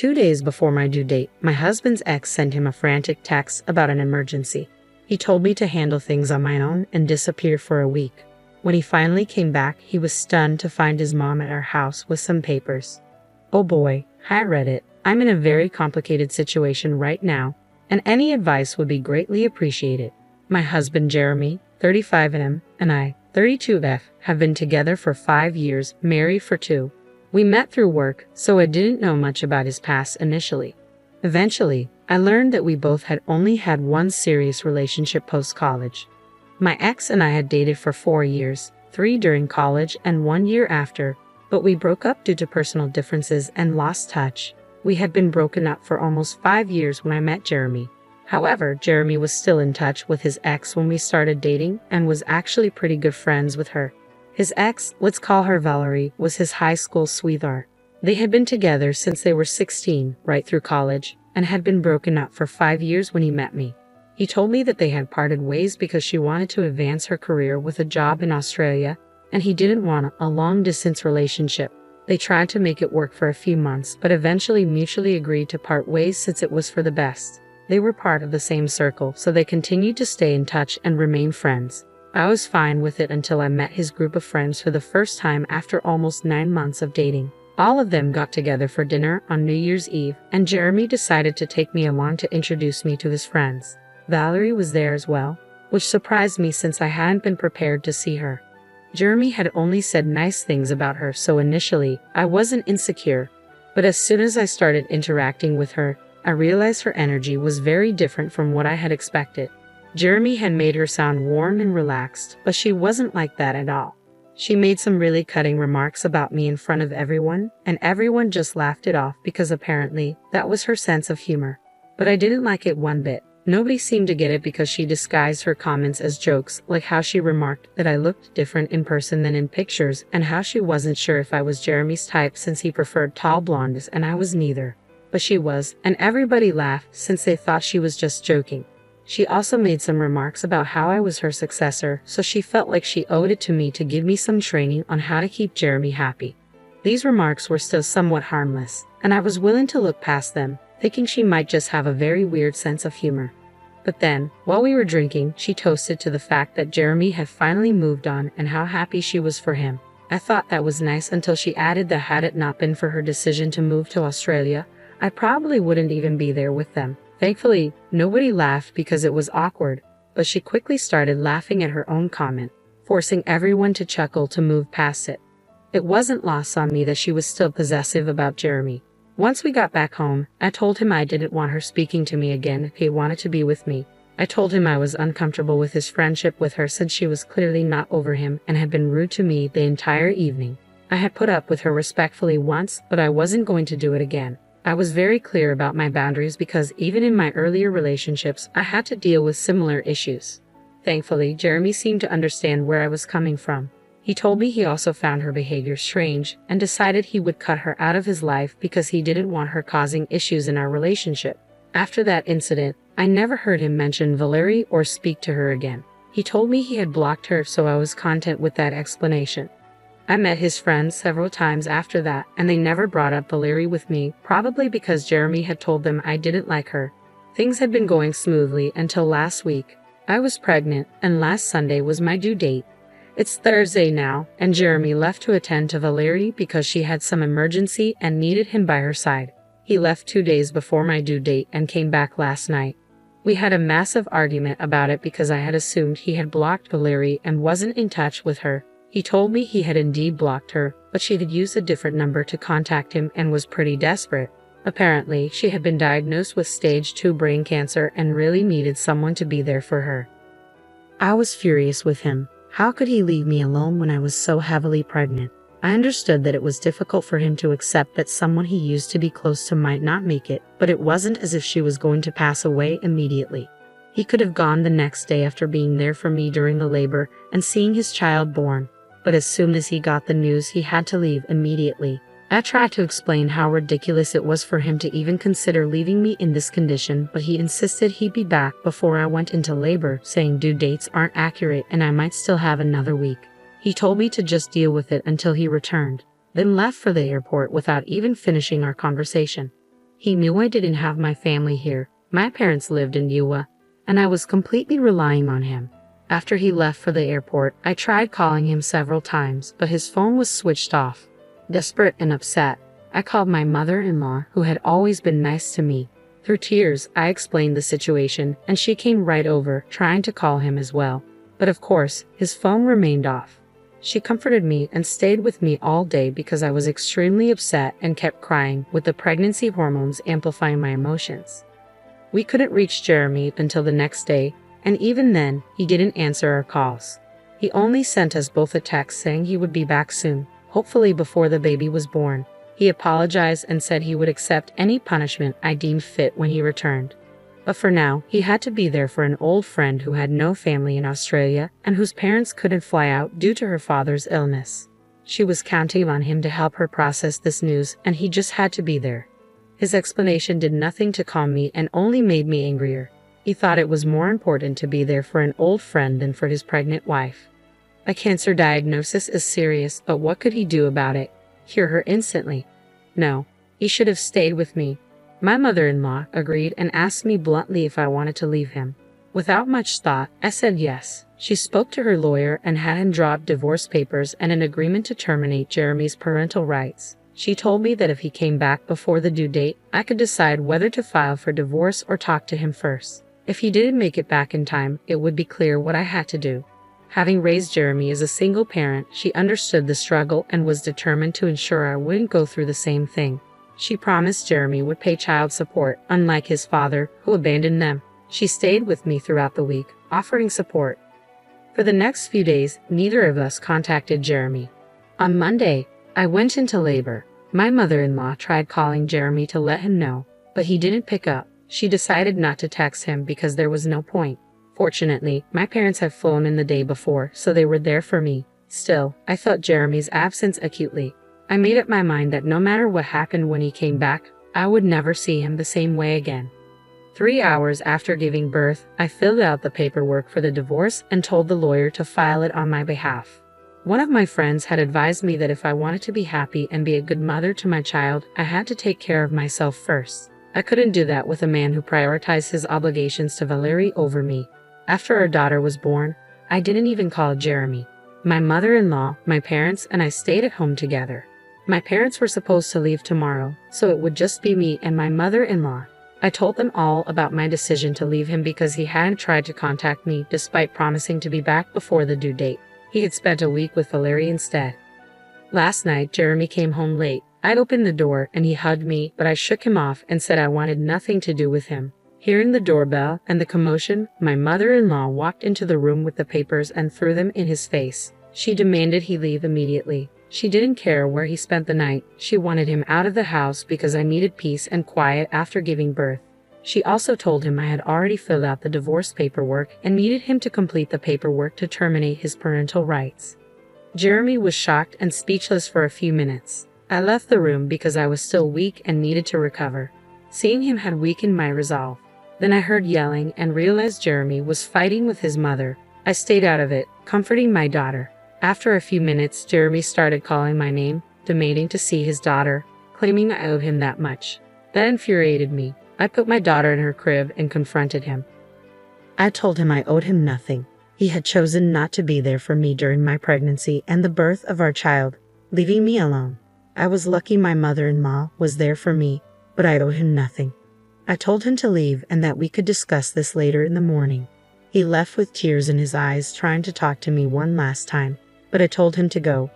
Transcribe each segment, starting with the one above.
2 days before my due date, my husband's ex sent him a frantic text about an emergency. He told me to handle things on my own and disappear for a week. When he finally came back, he was stunned to find his mom at our house with some papers. Oh boy, I read it. I'm in a very complicated situation right now, and any advice would be greatly appreciated. My husband Jeremy, 35M, and I, 32F, have been together for 5 years, married for 2. We met through work, so I didn't know much about his past initially. Eventually, I learned that we both had only had one serious relationship post-college. My ex and I had dated for 4 years, 3 during college and 1 year after, but we broke up due to personal differences and lost touch. We had been broken up for almost 5 years when I met Jeremy. However, Jeremy was still in touch with his ex when we started dating and was actually pretty good friends with her. His ex, let's call her Valerie, was his high school sweetheart. They had been together since they were 16, right through college, and had been broken up for 5 years when he met me. He told me that they had parted ways because she wanted to advance her career with a job in Australia, and he didn't want a long-distance relationship. They tried to make it work for a few months, but eventually mutually agreed to part ways since it was for the best. They were part of the same circle, so they continued to stay in touch and remain friends. I was fine with it until I met his group of friends for the first time after almost 9 months of dating. All of them got together for dinner on New Year's Eve, and Jeremy decided to take me along to introduce me to his friends. Valerie was there as well, which surprised me since I hadn't been prepared to see her. Jeremy had only said nice things about her, so initially, I wasn't insecure. But as soon as I started interacting with her, I realized her energy was very different from what I had expected. Jeremy had made her sound warm and relaxed, but she wasn't like that at all. She made some really cutting remarks about me in front of everyone, and everyone just laughed it off because apparently that was her sense of humor. But I didn't like it one bit. Nobody seemed to get it because she disguised her comments as jokes, like how she remarked that I looked different in person than in pictures, and how she wasn't sure if I was Jeremy's type since he preferred tall blondes and I was neither. But she was, and everybody laughed since they thought she was just joking. She also made some remarks about how I was her successor, so she felt like she owed it to me to give me some training on how to keep Jeremy happy. These remarks were still somewhat harmless, and I was willing to look past them, thinking she might just have a very weird sense of humor. But then, while we were drinking, she toasted to the fact that Jeremy had finally moved on and how happy she was for him. I thought that was nice until she added that had it not been for her decision to move to Australia, I probably wouldn't even be there with them. Thankfully, nobody laughed because it was awkward, but she quickly started laughing at her own comment, forcing everyone to chuckle to move past it. It wasn't lost on me that she was still possessive about Jeremy. Once we got back home, I told him I didn't want her speaking to me again if he wanted to be with me. I told him I was uncomfortable with his friendship with her since she was clearly not over him and had been rude to me the entire evening. I had put up with her respectfully once, but I wasn't going to do it again. I was very clear about my boundaries because even in my earlier relationships, I had to deal with similar issues. Thankfully, Jeremy seemed to understand where I was coming from. He told me he also found her behavior strange and decided he would cut her out of his life because he didn't want her causing issues in our relationship. After that incident, I never heard him mention Valerie or speak to her again. He told me he had blocked her, so I was content with that explanation. I met his friends several times after that, and they never brought up Valerie with me, probably because Jeremy had told them I didn't like her. Things had been going smoothly until last week. I was pregnant, and last Sunday was my due date. It's Thursday now, and Jeremy left to attend to Valerie because she had some emergency and needed him by her side. He left 2 days before my due date and came back last night. We had a massive argument about it because I had assumed he had blocked Valerie and wasn't in touch with her. He told me he had indeed blocked her, but she had used a different number to contact him and was pretty desperate. Apparently, she had been diagnosed with stage 2 brain cancer and really needed someone to be there for her. I was furious with him. How could he leave me alone when I was so heavily pregnant? I understood that it was difficult for him to accept that someone he used to be close to might not make it, but it wasn't as if she was going to pass away immediately. He could have gone the next day after being there for me during the labor and seeing his child born, but as soon as he got the news, he had to leave immediately. I tried to explain how ridiculous it was for him to even consider leaving me in this condition, but he insisted he'd be back before I went into labor, saying due dates aren't accurate and I might still have another week. He told me to just deal with it until he returned, then left for the airport without even finishing our conversation. He knew I didn't have my family here. My parents lived in Ua, and I was completely relying on him. After he left for the airport, I tried calling him several times, but his phone was switched off. Desperate and upset, I called my mother-in-law, who had always been nice to me. Through tears, I explained the situation, and she came right over, trying to call him as well. But of course, his phone remained off. She comforted me and stayed with me all day because I was extremely upset and kept crying, with the pregnancy hormones amplifying my emotions. We couldn't reach Jeremy until the next day, and even then, he didn't answer our calls. He only sent us both a text saying he would be back soon, hopefully before the baby was born. He apologized and said he would accept any punishment I deemed fit when he returned. But for now, he had to be there for an old friend who had no family in Australia and whose parents couldn't fly out due to her father's illness. She was counting on him to help her process this news, and he just had to be there. His explanation did nothing to calm me and only made me angrier. He thought it was more important to be there for an old friend than for his pregnant wife. A cancer diagnosis is serious, but what could he do about it? Cure her instantly? No, he should have stayed with me. My mother-in-law agreed and asked me bluntly if I wanted to leave him. Without much thought, I said yes. She spoke to her lawyer and had him draw up divorce papers and an agreement to terminate Jeremy's parental rights. She told me that if he came back before the due date, I could decide whether to file for divorce or talk to him first. If he didn't make it back in time, it would be clear what I had to do. Having raised Jeremy as a single parent, she understood the struggle and was determined to ensure I wouldn't go through the same thing. She promised Jeremy would pay child support, unlike his father, who abandoned them. She stayed with me throughout the week, offering support. For the next few days, neither of us contacted Jeremy. On Monday, I went into labor. My mother-in-law tried calling Jeremy to let him know, but he didn't pick up. She decided not to text him because there was no point. Fortunately, my parents had flown in the day before, so they were there for me. Still, I felt Jeremy's absence acutely. I made up my mind that no matter what happened when he came back, I would never see him the same way again. 3 hours after giving birth, I filled out the paperwork for the divorce and told the lawyer to file it on my behalf. One of my friends had advised me that if I wanted to be happy and be a good mother to my child, I had to take care of myself first. I couldn't do that with a man who prioritized his obligations to Valerie over me. After our daughter was born, I didn't even call Jeremy. My mother-in-law, my parents, and I stayed at home together. My parents were supposed to leave tomorrow, so it would just be me and my mother-in-law. I told them all about my decision to leave him because he hadn't tried to contact me despite promising to be back before the due date. He had spent a week with Valerie instead. Last night, Jeremy came home late. I'd opened the door and he hugged me, but I shook him off and said I wanted nothing to do with him. Hearing the doorbell and the commotion, my mother-in-law walked into the room with the papers and threw them in his face. She demanded he leave immediately. She didn't care where he spent the night. She wanted him out of the house because I needed peace and quiet after giving birth. She also told him I had already filled out the divorce paperwork and needed him to complete the paperwork to terminate his parental rights. Jeremy was shocked and speechless for a few minutes. I left the room because I was still weak and needed to recover. Seeing him had weakened my resolve. Then I heard yelling and realized Jeremy was fighting with his mother. I stayed out of it, comforting my daughter. After a few minutes, Jeremy started calling my name, demanding to see his daughter, claiming I owed him that much. That infuriated me. I put my daughter in her crib and confronted him. I told him I owed him nothing. He had chosen not to be there for me during my pregnancy and the birth of our child, leaving me alone. I was lucky my mother-in-law was there for me, but I owed him nothing. I told him to leave and that we could discuss this later in the morning. He left with tears in his eyes, trying to talk to me one last time, but I told him to go.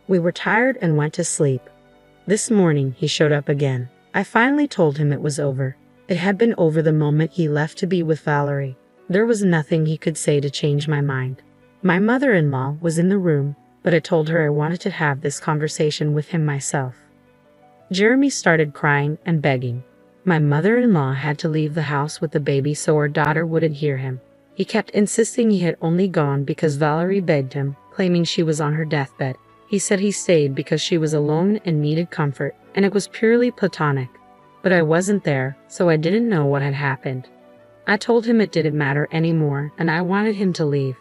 We were tired and went to sleep. This morning, he showed up again. I finally told him it was over. It had been over the moment he left to be with Valerie. There was nothing he could say to change my mind. My mother-in-law was in the room, but I told her I wanted to have this conversation with him myself. Jeremy started crying and begging. My mother-in-law had to leave the house with the baby so our daughter wouldn't hear him. He kept insisting he had only gone because Valerie begged him, claiming she was on her deathbed. He said he stayed because she was alone and needed comfort, and it was purely platonic. But I wasn't there, so I didn't know what had happened. I told him it didn't matter anymore, and I wanted him to leave.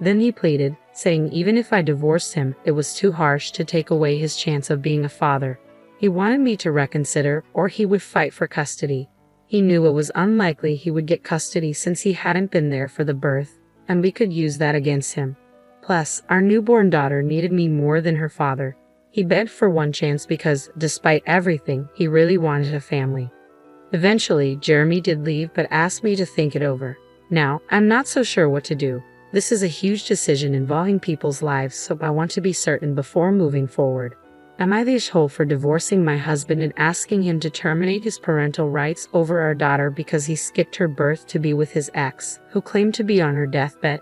Then he pleaded, saying even if I divorced him, it was too harsh to take away his chance of being a father. He wanted me to reconsider or he would fight for custody. He knew it was unlikely he would get custody since he hadn't been there for the birth, and we could use that against him. Plus, our newborn daughter needed me more than her father. He begged for one chance because, despite everything, he really wanted a family. Eventually, Jeremy did leave but asked me to think it over. Now, I'm not so sure what to do. This is a huge decision involving people's lives, so I want to be certain before moving forward. Am I the asshole for divorcing my husband and asking him to terminate his parental rights over our daughter because he skipped her birth to be with his ex, who claimed to be on her deathbed?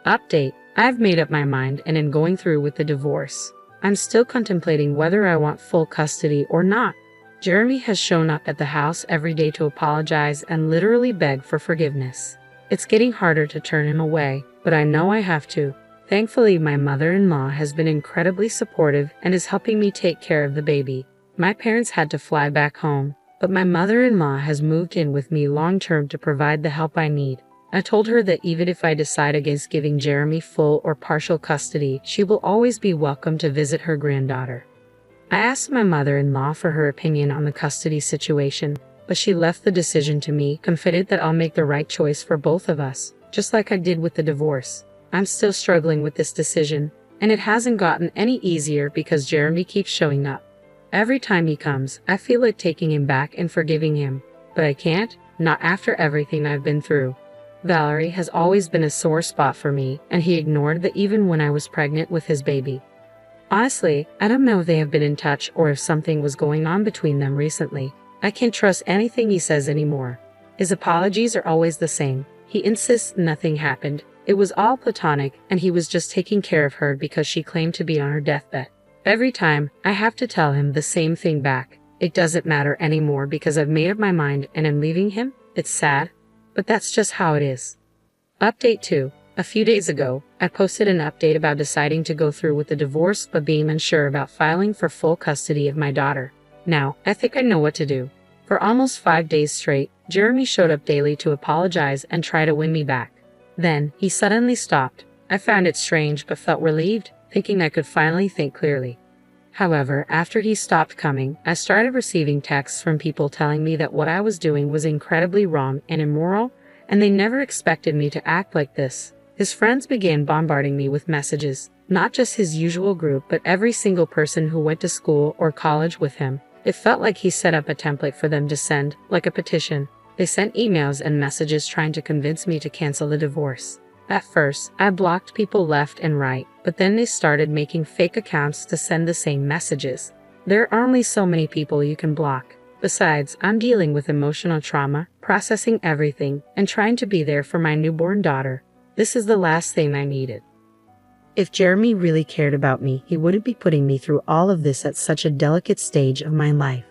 Update: I've made up my mind and am going through with the divorce. I'm still contemplating whether I want full custody or not. Jeremy has shown up at the house every day to apologize and literally beg for forgiveness. It's getting harder to turn him away, but I know I have to. Thankfully, my mother-in-law has been incredibly supportive and is helping me take care of the baby. My parents had to fly back home, but my mother-in-law has moved in with me long-term to provide the help I need. I told her that even if I decide against giving Jeremy full or partial custody, she will always be welcome to visit her granddaughter. I asked my mother-in-law for her opinion on the custody situation, but she left the decision to me, confident that I'll make the right choice for both of us, just like I did with the divorce. I'm still struggling with this decision, and it hasn't gotten any easier because Jeremy keeps showing up. Every time he comes, I feel like taking him back and forgiving him, but I can't, not after everything I've been through. Valerie has always been a sore spot for me, and he ignored that even when I was pregnant with his baby. Honestly, I don't know if they have been in touch or if something was going on between them recently. I can't trust anything he says anymore. His apologies are always the same. He insists nothing happened. It was all platonic, and he was just taking care of her because she claimed to be on her deathbed. Every time, I have to tell him the same thing back. It doesn't matter anymore because I've made up my mind and am leaving him. It's sad, but that's just how it is. Update 2. A few days ago, I posted an update about deciding to go through with the divorce but being unsure about filing for full custody of my daughter. Now, I think I know what to do. For almost 5 days straight, Jeremy showed up daily to apologize and try to win me back. Then, he suddenly stopped. I found it strange but felt relieved, thinking I could finally think clearly. However, after he stopped coming, I started receiving texts from people telling me that what I was doing was incredibly wrong and immoral, and they never expected me to act like this. His friends began bombarding me with messages, not just his usual group but every single person who went to school or college with him. It felt like he set up a template for them to send, like a petition. They sent emails and messages trying to convince me to cancel the divorce. At first, I blocked people left and right, but then they started making fake accounts to send the same messages. There are only so many people you can block. Besides, I'm dealing with emotional trauma, processing everything, and trying to be there for my newborn daughter. This is the last thing I needed. If Jeremy really cared about me, he wouldn't be putting me through all of this at such a delicate stage of my life.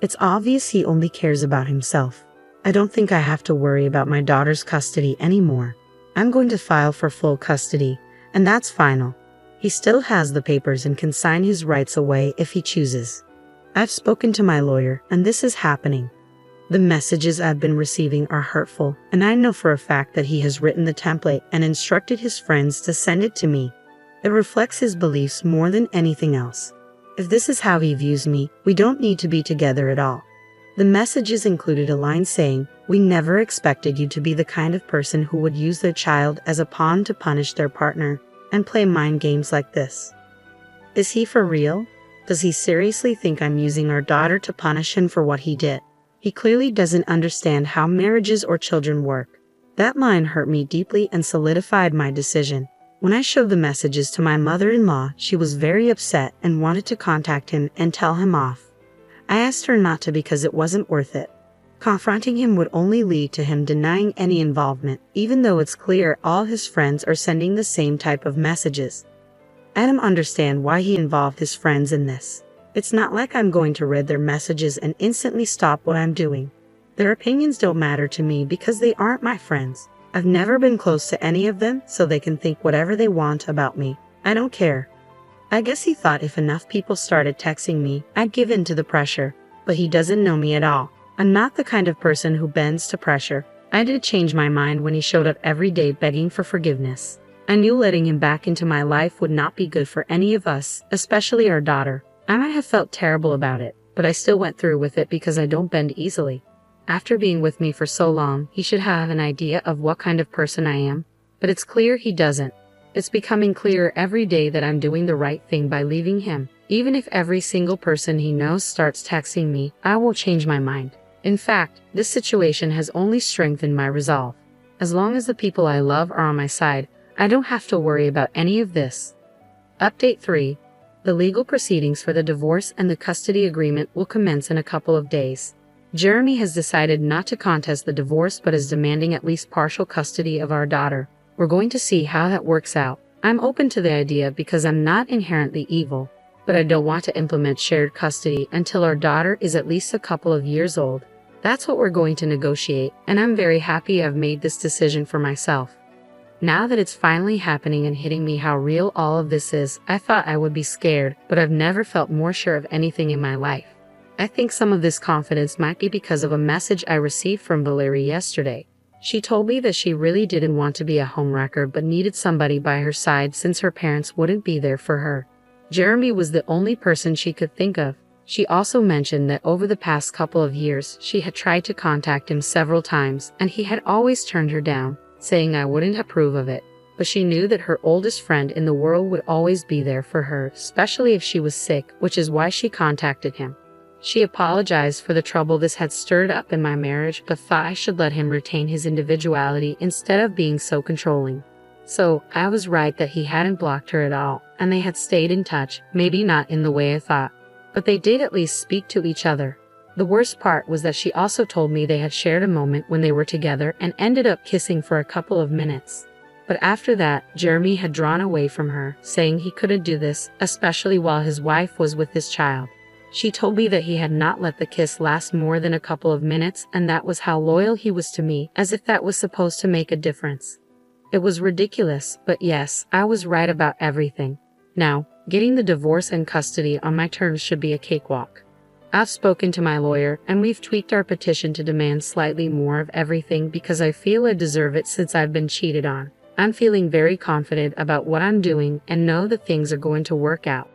It's obvious he only cares about himself. I don't think I have to worry about my daughter's custody anymore. I'm going to file for full custody, and that's final. He still has the papers and can sign his rights away if he chooses. I've spoken to my lawyer, and this is happening. The messages I've been receiving are hurtful, and I know for a fact that he has written the template and instructed his friends to send it to me. It reflects his beliefs more than anything else. If this is how he views me, we don't need to be together at all. The messages included a line saying, "We never expected you to be the kind of person who would use their child as a pawn to punish their partner and play mind games like this." Is he for real? Does he seriously think I'm using our daughter to punish him for what he did? He clearly doesn't understand how marriages or children work. That line hurt me deeply and solidified my decision. When I showed the messages to my mother-in-law, she was very upset and wanted to contact him and tell him off. I asked her not to because it wasn't worth it. Confronting him would only lead to him denying any involvement, even though it's clear all his friends are sending the same type of messages. I don't understand why he involved his friends in this. It's not like I'm going to read their messages and instantly stop what I'm doing. Their opinions don't matter to me because they aren't my friends. I've never been close to any of them, so they can think whatever they want about me. I don't care. I guess he thought if enough people started texting me, I'd give in to the pressure. But he doesn't know me at all. I'm not the kind of person who bends to pressure. I did change my mind when he showed up every day begging for forgiveness. I knew letting him back into my life would not be good for any of us, especially our daughter. I might have felt terrible about it, but I still went through with it because I don't bend easily. After being with me for so long, he should have an idea of what kind of person I am, but it's clear he doesn't. It's becoming clearer every day that I'm doing the right thing by leaving him. Even if every single person he knows starts texting me, I won't change my mind. In fact, this situation has only strengthened my resolve. As long as the people I love are on my side, I don't have to worry about any of this. Update 3. The legal proceedings for the divorce and the custody agreement will commence in a couple of days. Jeremy has decided not to contest the divorce but is demanding at least partial custody of our daughter. We're going to see how that works out. I'm open to the idea because I'm not inherently evil, but I don't want to implement shared custody until our daughter is at least a couple of years old. That's what we're going to negotiate, and I'm very happy I've made this decision for myself. Now that it's finally happening and hitting me how real all of this is, I thought I would be scared, but I've never felt more sure of anything in my life. I think some of this confidence might be because of a message I received from Valerie yesterday. She told me that she really didn't want to be a homewrecker but needed somebody by her side since her parents wouldn't be there for her. Jeremy was the only person she could think of. She also mentioned that over the past couple of years, she had tried to contact him several times and he had always turned her down, saying I wouldn't approve of it. But she knew that her oldest friend in the world would always be there for her, especially if she was sick, which is why she contacted him. She apologized for the trouble this had stirred up in my marriage, but thought I should let him retain his individuality instead of being so controlling. So, I was right that he hadn't blocked her at all, and they had stayed in touch, maybe not in the way I thought. But they did at least speak to each other. The worst part was that she also told me they had shared a moment when they were together and ended up kissing for a couple of minutes. But after that, Jeremy had drawn away from her, saying he couldn't do this, especially while his wife was with his child. She told me that he had not let the kiss last more than a couple of minutes, and that was how loyal he was to me, as if that was supposed to make a difference. It was ridiculous, but yes, I was right about everything. Now, getting the divorce and custody on my terms should be a cakewalk. I've spoken to my lawyer, and we've tweaked our petition to demand slightly more of everything because I feel I deserve it since I've been cheated on. I'm feeling very confident about what I'm doing and know that things are going to work out.